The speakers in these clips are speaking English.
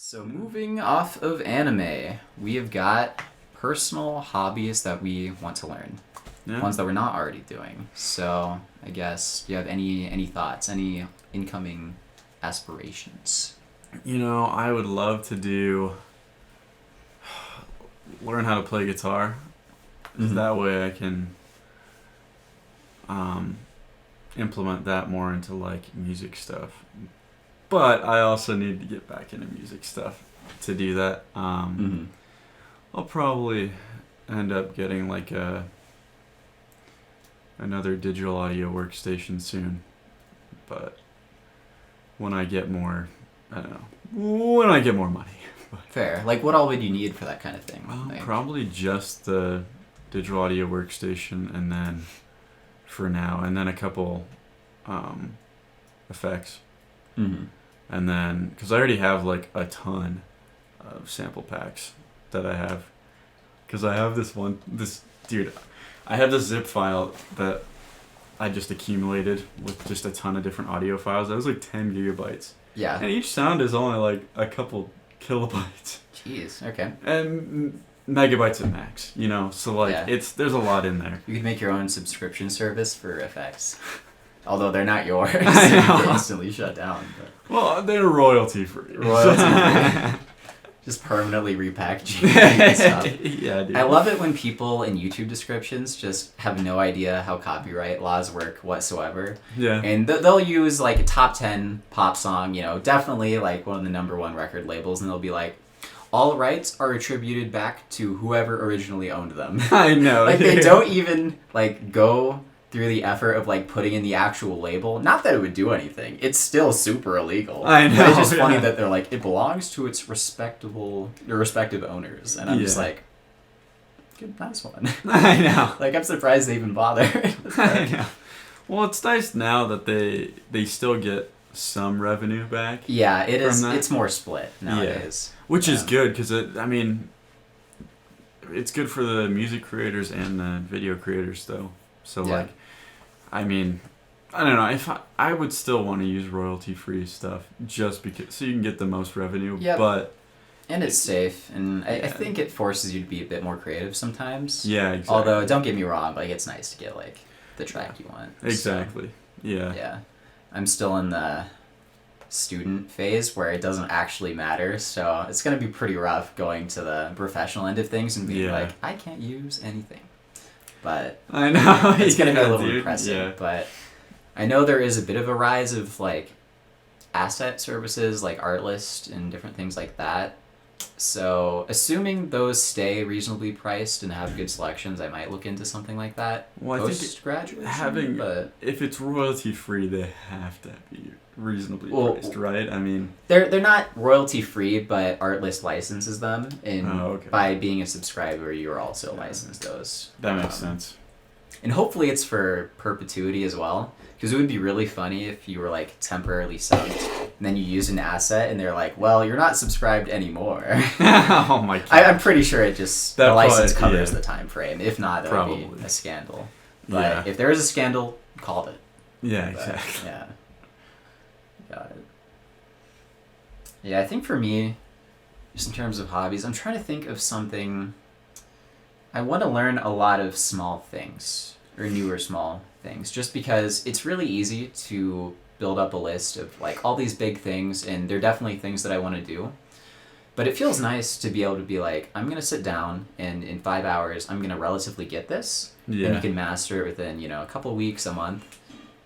So moving off of anime, we have got personal hobbies that we want to learn. Yeah. Ones that we're not already doing. So I guess, do you have any thoughts, any incoming aspirations? You know, I would love to learn how to play guitar. 'Cause Mhm. that way I can implement that more into like music stuff. But I also need to get back into music stuff to do that. Mhm. I'll probably end up getting like another digital audio workstation soon. But when I get more, I don't know, when I get more money. Fair. Like, what all would you need for that kind of thing? Like, Probably just the digital audio workstation, and then for now, and then a couple effects, Mhm. and then because I already have like a ton of sample packs that I have, because I have this dude, I have this zip file that I just accumulated with just a ton of different audio files. That was like 10 gigabytes, Yeah. and each sound is only like a couple kilobytes. Jeez. Okay. And megabytes at max, you know, so like Yeah. there's a lot in there. You could make your own subscription service for effects. Although they're not yours. I You know. get instantly shut down. But Well, they're royalty free. royalty just permanently repackaging stuff. Yeah, dude. I love it when people in YouTube descriptions just have no idea how copyright laws work whatsoever. Yeah. And they'll use like a top 10 pop song, you know, definitely like one of the number one record labels, and they'll be like, all rights are attributed back to whoever originally owned them. I know. Like, they don't even like go through the effort of like putting in the actual label. Not that it would do anything. It's still super illegal. I know, But it's just funny yeah. that they're like, it belongs to its respective owners. And I'm just Yeah. like, good, nice one. I know. Like, I'm surprised they even bothered. I know. Well, it's nice now that they still get some revenue back, Yeah, it is. From that? It's more split nowadays. which is Yeah. good because I mean, it's good for the music creators and the video creators though. So Yeah. like, I mean, I don't know if I would still want to use royalty free stuff just because so you can get the most revenue. Yep. But And it's safe, and I Yeah. think it forces you to be a bit more creative sometimes. yeah, exactly. Although, don't get me wrong, like, it's nice to get like the track you want. So, Exactly. Yeah. yeah, I'm still in the student phase where it doesn't actually matter, so it's gonna be pretty rough going to the professional end of things and being Yeah. like, I can't use anything. But I know. it's gonna be a Yeah, little dude. depressing. Yeah. But I know there is a bit of a rise of like asset services like Artlist and different things like that. So assuming those stay reasonably priced and have good selections, I might look into something like that Well, I think post graduation. having But if it's royalty free, they have to be reasonably Well, priced, right? I mean, they're not royalty free, but Artlist licenses them, and Oh, okay. by being a subscriber, you're also Yeah. licensed those. that makes Um, sense. And hopefully it's for perpetuity as well. Because it would be really funny if you were like temporarily subbed and then you use an asset and they're like, well, you're not subscribed anymore. Oh my god. I'm pretty sure it just, That the license probably- covers yeah. the time frame. If not, that would Probably. be a scandal. But Yeah. if there is a scandal, called it. Yeah, But, exactly. yeah. Got it. Yeah, I think for me, just in terms of hobbies, I'm trying to think of something. I want to learn a lot of small things, or newer small things, just because it's really easy to build up a list of like all these big things, and they're definitely things that I want to do. But it feels nice to be able to be like, I'm going to sit down, and in 5 hours, I'm going to relatively get this. And Yeah. you can master it within, you know, a couple weeks, a month.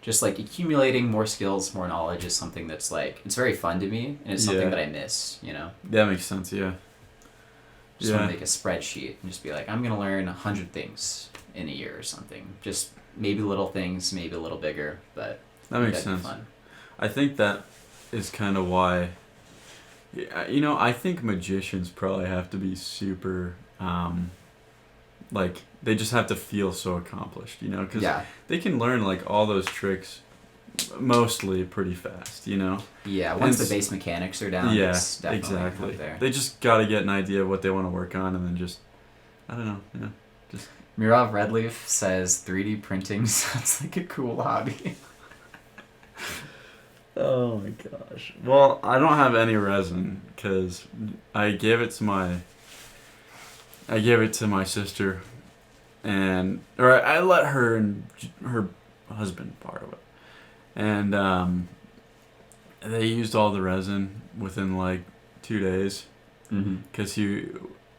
Just like accumulating more skills, more knowledge is something that's like, it's very fun to me, and it's something Yeah. that I miss, you know? That makes sense. Yeah. Just Yeah. want to make a spreadsheet and just be like, I'm going to learn 100 things in a year or something. Just maybe little things, maybe a little bigger, but That makes that'd be sense. fun. I think that is kind of why. Yeah, you know, I think magicians probably have to be super, like they just have to feel so accomplished, you know, because Yeah. they can learn like all those tricks mostly pretty fast, you know. Yeah, once the It's- base mechanics are down, Yeah, it's definitely exactly. up there. They just got to get an idea of what they want to work on, and then just, I don't know, yeah. Mirav Redleaf says 3D printing sounds like a cool hobby. Oh my gosh. Well, I don't have any resin because I gave it to my sister, or I let her and her husband borrow it, and they used all the resin within like 2 days because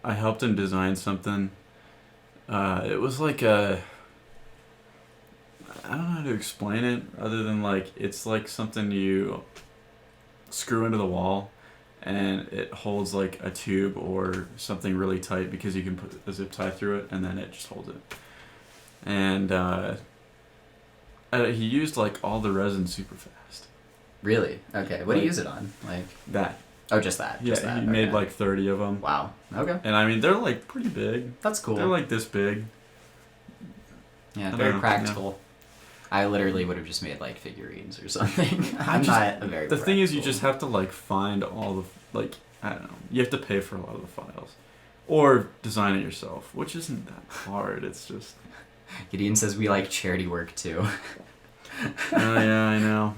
I helped him design something. It was like I don't know how to explain it other than like it's like something you screw into the wall and it holds like a tube or something really tight because you can put a zip tie through it and then it just holds it. And he used like all the resin super fast. Really? Okay. What do you use it on? Like that. Oh, just that. Yeah, Just that. he made like 30 of them. Wow. Okay. And I mean, they're like pretty big. That's cool. They're like this big. Yeah, very practical. Yeah. I literally would have just made like figurines or something. I'm not a very. The thing is, you just have to like find all the like I don't know. You have to pay for a lot of the files, or design it yourself, which isn't that hard. It's just. Gideon says we like charity work too. Oh yeah, I know.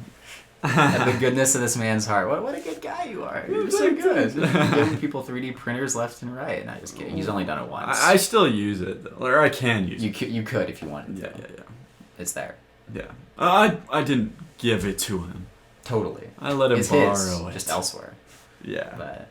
The goodness of this man's heart. What a good guy you are. You're so good. Giving people 3D printers left and right. Not just kidding. He's only done it once. I still use it, or I can use it. You could if you wanted to. Yeah. It's there. Yeah. I didn't give it to him. Totally. I let him borrow it. Just elsewhere. Yeah. But